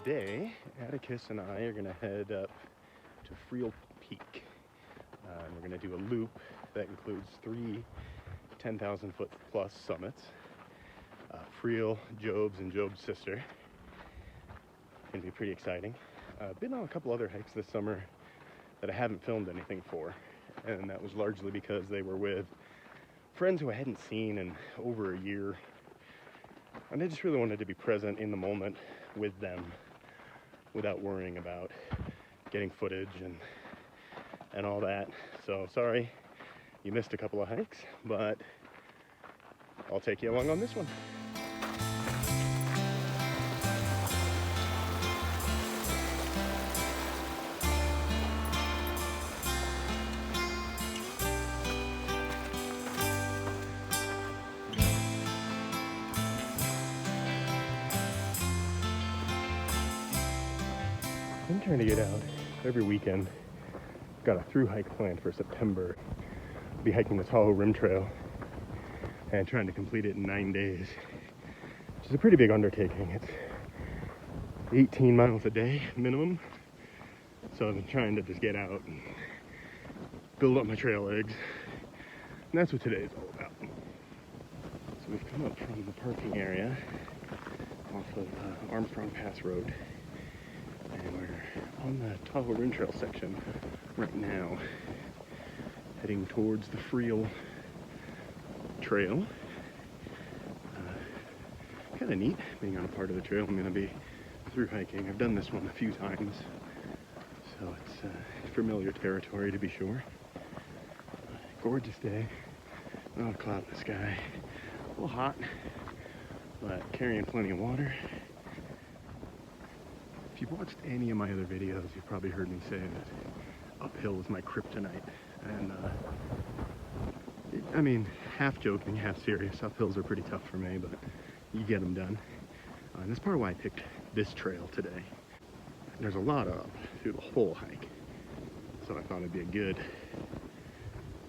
today, Atticus and I are going to head up to Freel Peak. And we're going to do a loop that includes three 10,000 foot plus summits. Freel, Job's, and Job's sister. Going to be pretty exciting. I've been on a couple other hikes this summer that I haven't filmed anything for, and that was largely because they were with friends who I hadn't seen in over a year, and I just really wanted to be present in the moment with them without worrying about getting footage and all that. So sorry you missed a couple of hikes, but I'll take you along on this one. I'm trying to get out every weekend. Got a through hike planned for September. I'll be hiking the Tahoe Rim Trail and trying to complete it in 9 days, which is a pretty big undertaking. It's 18 miles a day minimum. So I've been trying to just get out and build up my trail legs. And that's what today is all about. So we've come up from the parking area off of Armstrong Pass Road. And we're on the Tahoe Rim Trail section right now, heading towards the Freel Trail. Kind of neat being on a part of the trail I'm going to be through hiking. I've done this one a few times, so it's familiar territory to be sure. Gorgeous day, not a cloud in the sky, a little hot, but carrying plenty of water. If you've watched any of my other videos, you've probably heard me say that uphill is my kryptonite. And I mean, half joking, half serious. Uphills are pretty tough for me, but you get them done. And that's part of why I picked this trail today. There's a lot of up through the whole hike, so I thought it'd be a good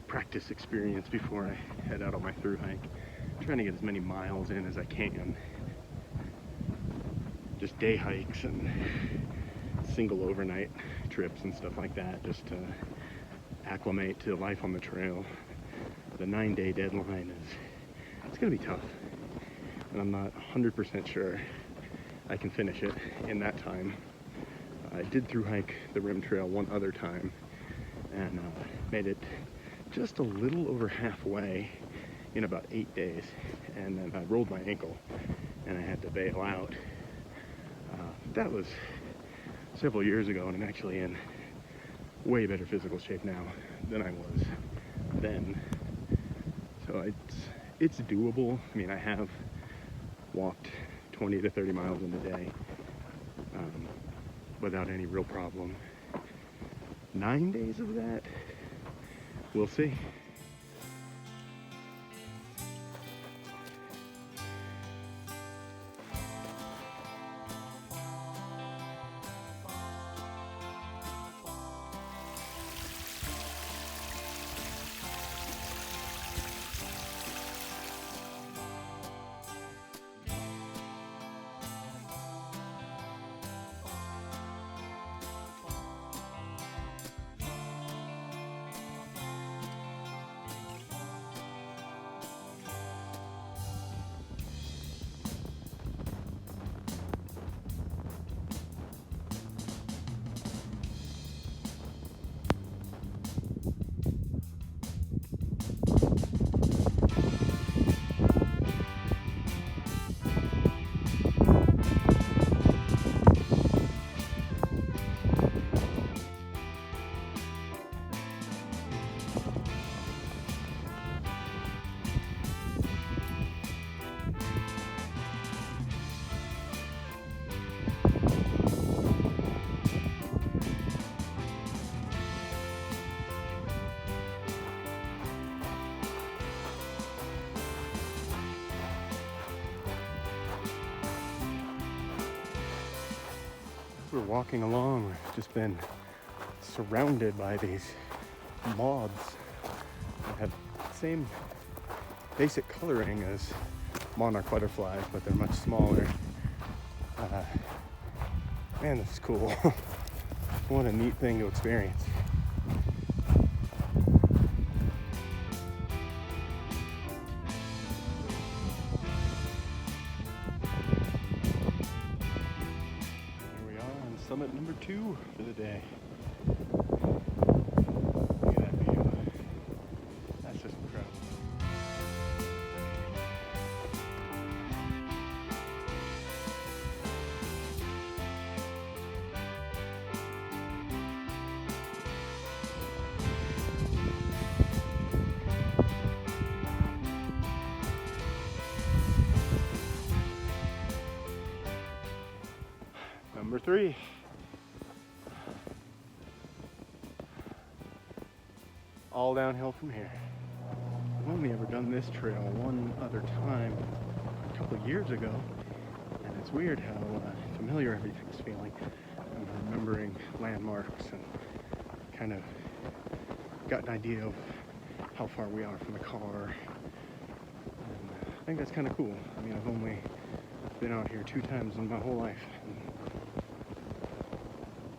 practice experience before I head out on my through hike. I'm trying to get as many miles in as I can. Just day hikes and single overnight trips and stuff like that, just to acclimate to life on the trail. The 9-day deadline it's gonna be tough, and I'm not 100% sure I can finish it in that time. I did through hike the Rim Trail one other time and made it just a little over halfway in about 8 days, and then I rolled my ankle and I had to bail out. That was several years ago, and I'm actually in way better physical shape now than I was then. So it's doable. I mean, I have walked 20 to 30 miles in a day without any real problem. 9 days of that, we'll see. We're walking along, we've just been surrounded by these moths that have the same basic coloring as monarch butterflies, but they're much smaller. Man, this is cool. What a neat thing to experience. Here we are on summit number 2 for the day. Look at that view. That's just incredible. Number 3. All downhill from here. I've only ever done this trail one other time a couple of years ago, and it's weird how familiar everything's feeling. I'm remembering landmarks and kind of got an idea of how far we are from the car. And I think that's kind of cool. I mean, I've only been out here 2 times in my whole life, and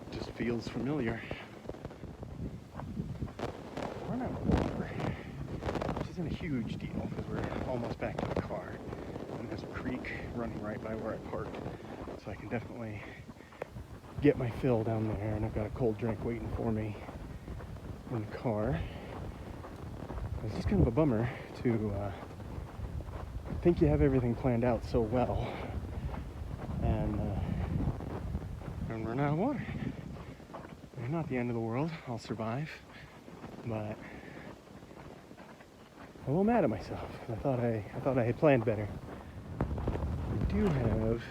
it just feels familiar. We're not water, which isn't a huge deal because we're almost back to the car, and there's a creek running right by where I parked, so I can definitely get my fill down there, and I've got a cold drink waiting for me in the car. It's just kind of a bummer to think you have everything planned out so well and run out of water. They're not the end of the world. I'll survive, but I'm a little mad at myself. I thought I had planned better. We do have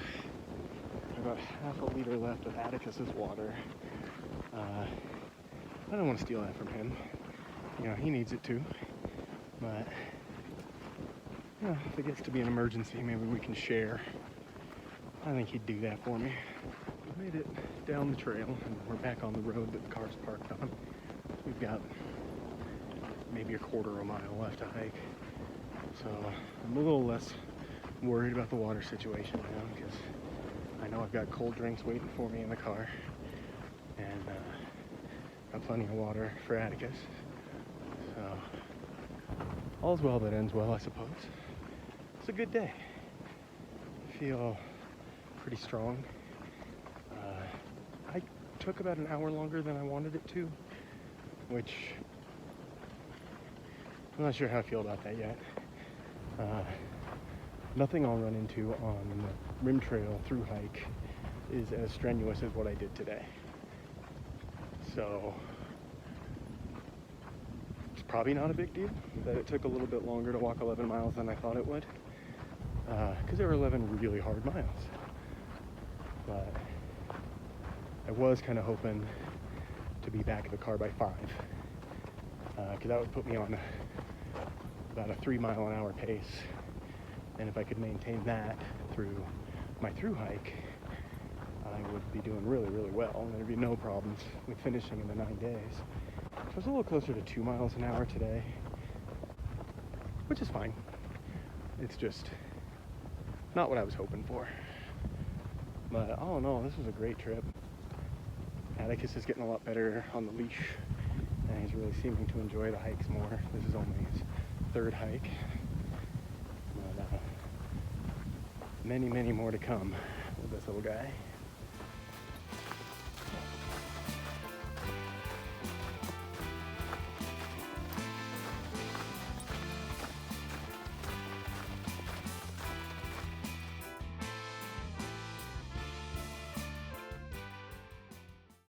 about half a liter left of Atticus's water. I don't want to steal that from him. You know, he needs it too. But you know, if it gets to be an emergency, maybe we can share. I think he'd do that for me. We made it down the trail, and we're back on the road that the car's parked on. We've got maybe a quarter of a mile left to hike. So I'm a little less worried about the water situation now, because I know I've got cold drinks waiting for me in the car, and got plenty of water for Atticus. So all's well that ends well, I suppose. It's a good day. I feel pretty strong. I took about an hour longer than I wanted it to, which I'm not sure how I feel about that yet. Nothing I'll run into on the rim trail through hike is as strenuous as what I did today. So it's probably not a big deal that it took a little bit longer to walk 11 miles than I thought it would, because there were 11 really hard miles. But I was kind of hoping to be back at the car by 5, because that would put me on about a 3-mile-an-hour pace, and if I could maintain that through my through hike, I would be doing really, really well, and there'd be no problems with finishing in the 9 days. So I was a little closer to 2 miles an hour today, which is fine. It's just not what I was hoping for. But all in all, this was a great trip. Atticus is getting a lot better on the leash, and he's really seeming to enjoy the hikes more. This is only his 3rd hike. But many, many more to come with this little guy.